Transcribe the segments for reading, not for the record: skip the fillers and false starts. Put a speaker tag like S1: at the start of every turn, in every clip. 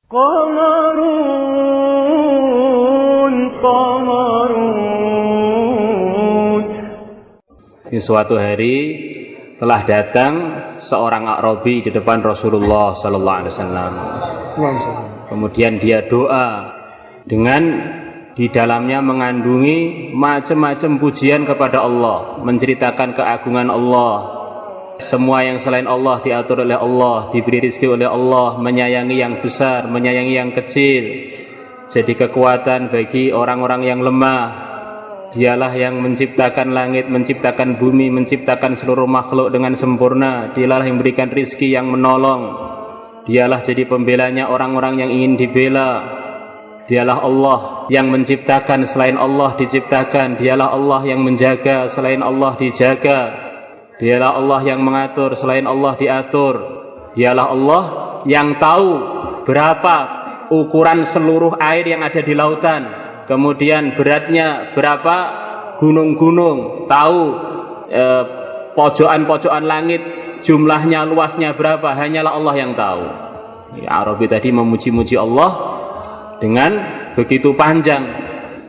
S1: Qamarun, qamarun.
S2: Di suatu hari telah datang seorang A'rabi di depan Rasulullah sallallahu alaihi wasallam. Kemudian dia doa dengan di dalamnya mengandungi macam-macam pujian kepada Allah, menceritakan keagungan Allah. Semua yang selain Allah diatur oleh Allah, diberi rezeki oleh Allah, menyayangi yang besar, menyayangi yang kecil. Jadi kekuatan bagi orang-orang yang lemah. Dialah yang menciptakan langit, menciptakan bumi, menciptakan seluruh makhluk dengan sempurna. Dialah yang memberikan rezeki, yang menolong. Dialah jadi pembelanya orang-orang yang ingin dibela. Dialah Allah yang menciptakan, selain Allah diciptakan. Dialah Allah yang menjaga, selain Allah dijaga. Dialah Allah yang mengatur, selain Allah diatur. Dialah Allah yang tahu berapa ukuran seluruh air yang ada di lautan. Kemudian beratnya berapa gunung-gunung, tahu pojokan-pojokan langit jumlahnya, luasnya berapa, hanyalah Allah yang tahu. A'rabi tadi memuji-muji Allah dengan begitu panjang.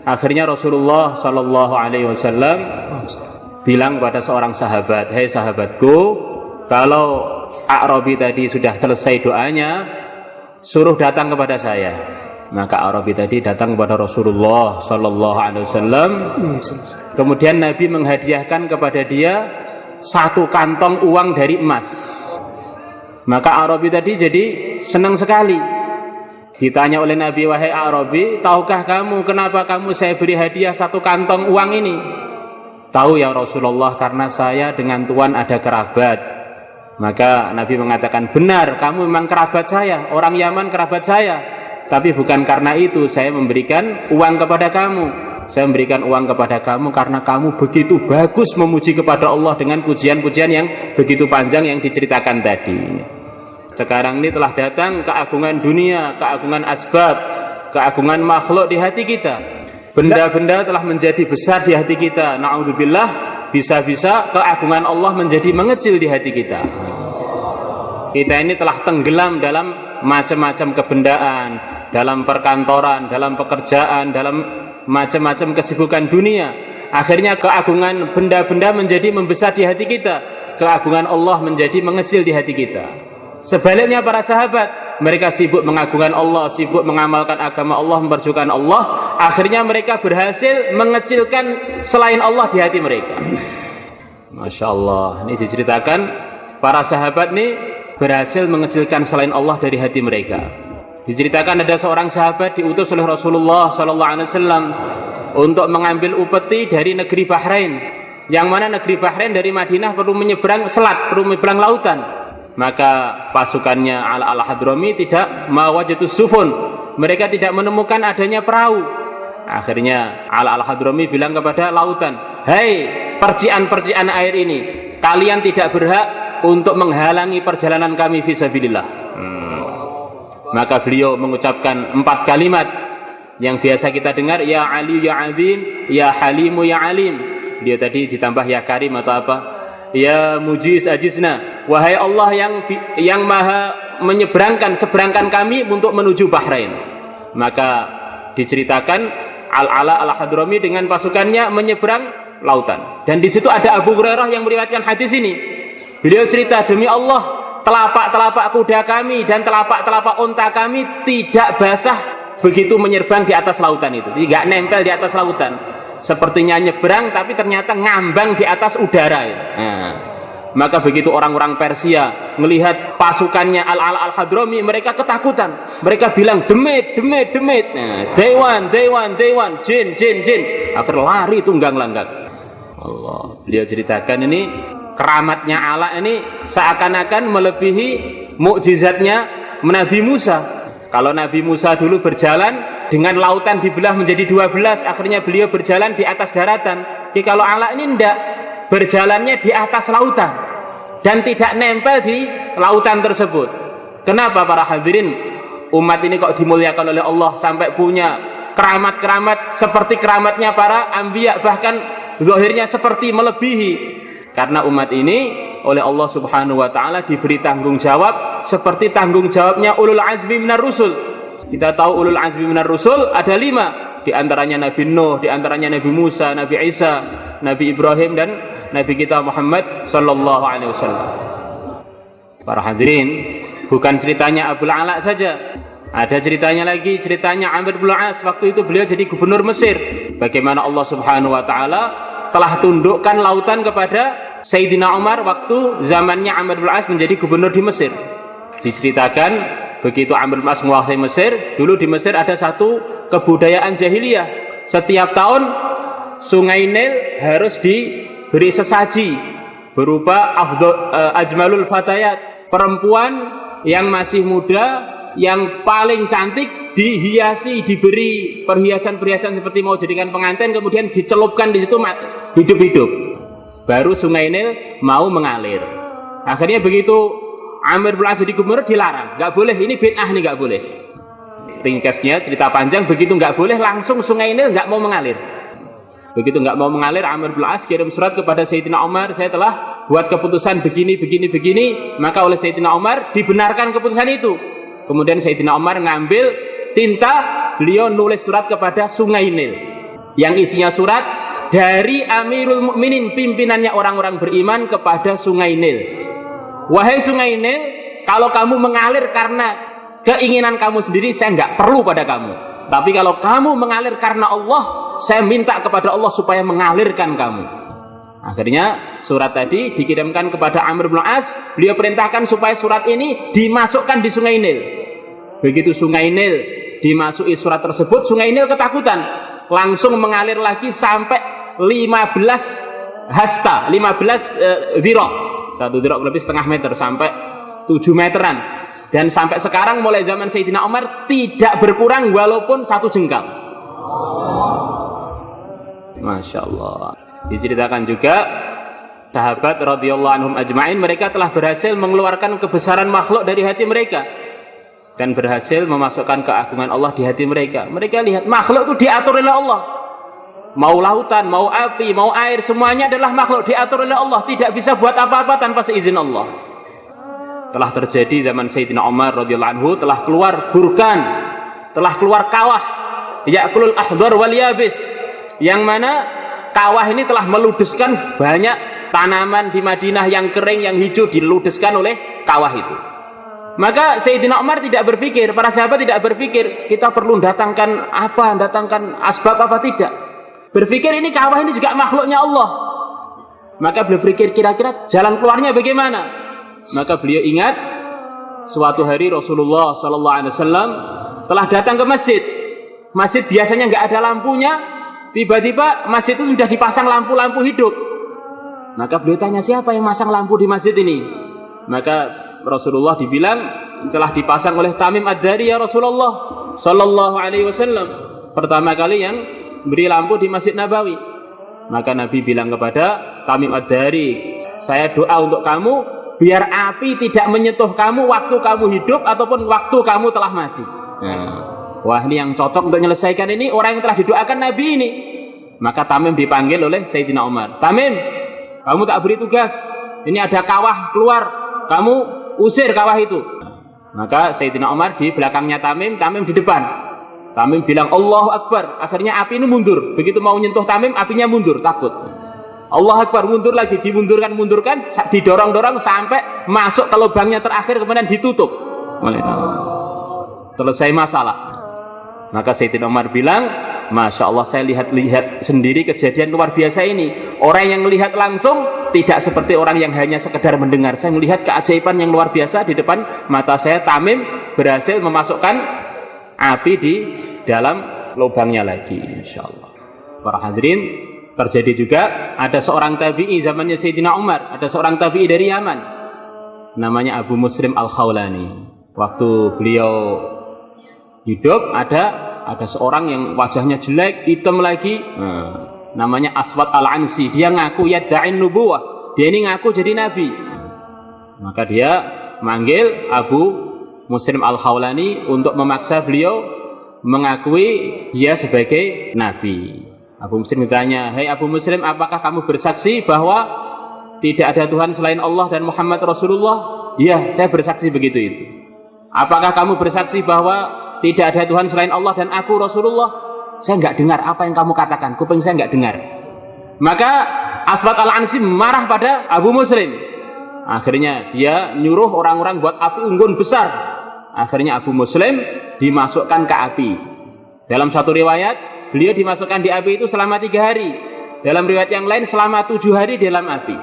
S2: Akhirnya Rasulullah sallallahu alaihi wasallam bilang pada seorang sahabat, "Hei sahabatku, kalau A'rabi tadi sudah selesai doanya, suruh datang kepada saya." Maka A'rabi tadi datang kepada Rasulullah sallallahu alaihi wasallam. Kemudian Nabi menghadiahkan kepada dia satu kantong uang dari emas. Maka A'rabi tadi jadi senang sekali. Ditanya oleh Nabi, "Wahai A'rabi, tahukah kamu kenapa kamu saya beri hadiah satu kantong uang ini?" "Tahu ya Rasulullah, karena saya dengan Tuhan ada kerabat." Maka Nabi mengatakan, "Benar, kamu memang kerabat saya, orang Yaman kerabat saya. Tapi bukan karena itu saya memberikan uang kepada kamu. Saya memberikan uang kepada kamu karena kamu begitu bagus memuji kepada Allah dengan pujian-pujian yang begitu panjang yang diceritakan tadi." Sekarang ini telah datang keagungan dunia, keagungan asbab, keagungan makhluk di hati kita. Benda-benda telah menjadi besar di hati kita. Na'udzubillah, bisa-bisa keagungan Allah menjadi mengecil di hati kita. Kita ini telah tenggelam dalam macam-macam kebendaan, dalam perkantoran, dalam pekerjaan, dalam macam-macam kesibukan dunia. Akhirnya keagungan benda-benda menjadi membesar di hati kita, keagungan Allah menjadi mengecil di hati kita. Sebaliknya para sahabat, mereka sibuk mengagungkan Allah, sibuk mengamalkan agama Allah, memperjuangkan Allah. Akhirnya mereka berhasil mengecilkan selain Allah di hati mereka. Masya Allah, ini diceritakan para sahabat ini berhasil mengecilkan selain Allah dari hati mereka. Diceritakan ada seorang sahabat diutus oleh Rasulullah SAW untuk mengambil upeti dari negeri Bahrain, yang mana negeri Bahrain dari Madinah perlu menyeberang selat, perlu menyeberang lautan. Maka pasukannya Al-Hadrami tidak mawajatus sufun, mereka tidak menemukan adanya perahu. Akhirnya Al-Hadrami bilang kepada lautan, "Hei percikan-percikan air ini, kalian tidak berhak untuk menghalangi perjalanan kami fisabilillah." Maka beliau mengucapkan 4 kalimat yang biasa kita dengar, "Ya Ali ya Azim, ya Halimu ya Alim." Dia tadi ditambah ya Karim atau apa? "Ya Mujiz ajizna." Wahai Allah yang maha menyeberangkan, seberangkan kami untuk menuju Bahrain. Maka diceritakan Al-Ala Al-Hadrami dengan pasukannya menyeberang lautan. Dan di situ ada Abu Hurairah yang meriwayatkan hadis ini. Beliau cerita, "Demi Allah, telapak-telapak kuda kami dan telapak-telapak unta kami tidak basah begitu menyeberang di atas lautan itu." Jadi nggak nempel di atas lautan. Sepertinya nyeberang tapi ternyata ngambang di atas udara. Maka begitu orang-orang Persia melihat pasukannya Al-Hadrami, mereka ketakutan. Mereka bilang, "Demit, demit, demit." "Dewan, dewan, dewan, jin, jin, jin." Akhirnya lari tunggang langgang. Allah, beliau ceritakan ini keramatnya Allah ini seakan-akan melebihi mukjizatnya Nabi Musa. Kalau Nabi Musa dulu berjalan dengan lautan dibelah menjadi 12, akhirnya beliau berjalan di atas daratan. Jadi kalau Allah ini tidak, berjalannya di atas lautan dan tidak nempel di lautan tersebut. Kenapa para hadirin, umat ini kok dimuliakan oleh Allah sampai punya keramat-keramat seperti keramatnya para anbiya, bahkan zahirnya seperti melebihi? Karena umat ini oleh Allah Subhanahu wa taala diberi tanggung jawab seperti tanggung jawabnya ulul azmi minar rusul. Kita tahu ulul azmi minar rusul ada 5, di antaranya Nabi Nuh, di antaranya Nabi Musa, Nabi Isa, Nabi Ibrahim, dan Nabi kita Muhammad sallallahu alaihi wasallam. Para hadirin, bukan ceritanya Abul Ala saja. Ada ceritanya lagi, ceritanya Amr bin As. Waktu itu beliau jadi gubernur Mesir. Bagaimana Allah Subhanahu wa taala telah tundukkan lautan kepada Sayyidina Umar waktu zamannya Amr bin As menjadi gubernur di Mesir. Diceritakan begitu Amr bin As menguasai Mesir, dulu di Mesir ada satu kebudayaan jahiliyah. Setiap tahun Sungai Nil harus diberi sesaji berupa ajmalul fatayat, perempuan yang masih muda, yang paling cantik, dihiasi, diberi perhiasan-perhiasan seperti mau jadikan pengantin, kemudian dicelupkan di situ hidup-hidup. Baru Sungai Nil mau mengalir. Akhirnya begitu Amr bin As jadi gubernur dilarang, nggak boleh, ini bid'ah nih, nggak boleh. Ringkasnya cerita panjang, begitu nggak boleh langsung Sungai Nil nggak mau mengalir. Begitu nggak mau mengalir, Amr bin As kirim surat kepada Sayyidina Umar, saya telah buat keputusan begini. Maka oleh Sayyidina Umar dibenarkan keputusan itu. Kemudian Sayyidina Umar ngambil tinta, beliau nulis surat kepada Sungai Nil, yang isinya surat dari Amirul Mukminin, pimpinannya orang-orang beriman, kepada Sungai Nil. Wahai Sungai Nil, kalau kamu mengalir karena keinginan kamu sendiri, saya nggak perlu pada kamu. Tapi kalau kamu mengalir karena Allah, saya minta kepada Allah supaya mengalirkan kamu. Akhirnya surat tadi dikirimkan kepada Amr bin As. Beliau perintahkan supaya surat ini dimasukkan di Sungai Nil. Begitu Sungai Nil dimasuki surat tersebut, Sungai Nil ketakutan, langsung mengalir lagi sampai 15 hasta, 15 dhira'. 1 dhira' lebih setengah meter, sampai 7 meteran. Dan sampai sekarang mulai zaman Sayyidina Umar tidak berkurang walaupun 1 jengkal. Masya Allah. Diceritakan juga sahabat radhiyallahu anhum ajma'in, mereka telah berhasil mengeluarkan kebesaran makhluk dari hati mereka dan berhasil memasukkan keagungan Allah di hati mereka. Mereka lihat makhluk itu diatur oleh Allah. Mau lautan, mau api, mau air, semuanya adalah makhluk diatur oleh Allah, tidak bisa buat apa-apa tanpa seizin Allah. Telah terjadi zaman Sayyidina Umar radhiyallahu anhu, telah keluar burkan, telah keluar kawah, ya'kulul ahdar wal yabis, yang mana kawah ini telah meludeskan banyak tanaman di Madinah yang kering, yang hijau, diludeskan oleh kawah itu. Maka Sayyidina Umar tidak berpikir, para sahabat tidak berpikir kita perlu datangkan asbab apa, tidak. Berpikir ini kawah ini juga makhluknya Allah. Maka beliau berpikir kira-kira jalan keluarnya bagaimana. Maka beliau ingat suatu hari Rasulullah sallallahu alaihi wasallam telah datang ke masjid. Masjid biasanya nggak ada lampunya, tiba-tiba masjid itu sudah dipasang lampu-lampu hidup. Maka beliau tanya, siapa yang masang lampu di masjid ini? Maka Rasulullah dibilang telah dipasang oleh Tamim Ad-Dari ya Rasulullah sallallahu alaihi wasallam. Pertama kali yang beri lampu di Masjid Nabawi. Maka Nabi bilang kepada Tamim Ad-Dari, saya doa untuk kamu biar api tidak menyentuh kamu waktu kamu hidup ataupun waktu kamu telah mati. Wah, ini yang cocok untuk menyelesaikan ini orang yang telah didoakan Nabi ini. Maka Tamim dipanggil oleh Sayyidina Umar. Tamim, kamu tak beri tugas, ini ada kawah keluar, kamu usir kawah itu. Maka Sayyidina Umar di belakangnya Tamim di depan. Tamim bilang Allahu Akbar. Akhirnya api ini mundur. Begitu mau nyentuh Tamim, apinya mundur, takut. Allah Akbar, mundur lagi, dimundurkan, didorong-dorong sampai masuk ke lubangnya terakhir, kemudian ditutup. Selesai masalah. Maka Sayyidina Umar bilang, Masya Allah, saya lihat sendiri kejadian luar biasa ini. Orang yang melihat langsung tidak seperti orang yang hanya sekedar mendengar. Saya melihat keajaiban yang luar biasa di depan mata saya. Tamim berhasil memasukkan api di dalam lubangnya lagi, Insya Allah. Para hadirin, terjadi juga ada seorang tabi'i zamannya Sayyidina Umar, ada seorang tabi'i dari Yaman namanya Abu Muslim Al-Khawlani. Waktu beliau hidup ada seorang yang wajahnya jelek, hitam lagi, namanya Aswad Al-Ansi. Dia ngaku yadda'in nubuwah, dia ini ngaku jadi nabi. Maka dia manggil Abu Muslim Al-Khawlani untuk memaksa beliau mengakui dia sebagai nabi. Abu Muslim ditanya, "Hei Abu Muslim, apakah kamu bersaksi bahwa tidak ada Tuhan selain Allah dan Muhammad Rasulullah?" "Iya, saya bersaksi begitu itu." "Apakah kamu bersaksi bahwa tidak ada Tuhan selain Allah dan aku Rasulullah, saya nggak dengar apa yang kamu katakan, kuping saya nggak dengar. Maka Aswad Al-Ansi marah pada Abu Muslim. Akhirnya dia nyuruh orang-orang buat api unggun besar. Akhirnya Abu Muslim dimasukkan ke api. Dalam satu riwayat, beliau dimasukkan di api itu selama 3 hari. Dalam riwayat yang lain selama 7 hari di dalam api.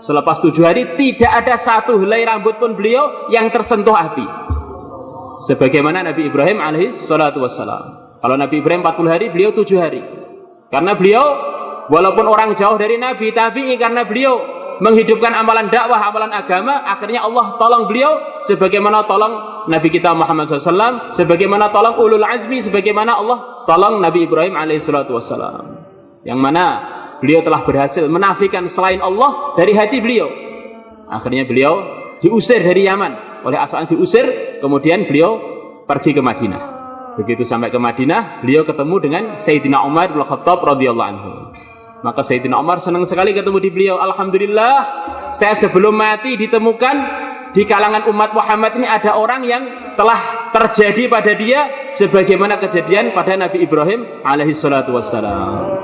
S2: Selepas 7 hari tidak ada satu helai rambut pun beliau yang tersentuh api. Sebagaimana Nabi Ibrahim alaihi salatu wassalam. Kalau Nabi Ibrahim 40 hari, beliau 7 hari. Karena beliau walaupun orang jauh dari Nabi, tapi karena beliau menghidupkan amalan dakwah, amalan agama, akhirnya Allah tolong beliau sebagaimana tolong Nabi kita Muhammad SAW, sebagaimana tolong ulul azmi, sebagaimana Allah tolong Nabi Ibrahim alaihissalatu wassalam, yang mana beliau telah berhasil menafikan selain Allah dari hati beliau. Akhirnya beliau diusir dari Yaman oleh Aswad, diusir, kemudian beliau pergi ke Madinah. Begitu sampai ke Madinah, beliau ketemu dengan Sayyidina Umar bin Khattab radhiyallahu anhu. Maka Sayyidina Umar senang sekali ketemu di beliau. Alhamdulillah, saya sebelum mati ditemukan di kalangan umat Muhammad ini ada orang yang telah terjadi pada dia sebagaimana kejadian pada Nabi Ibrahim alaihi salatu wassalam.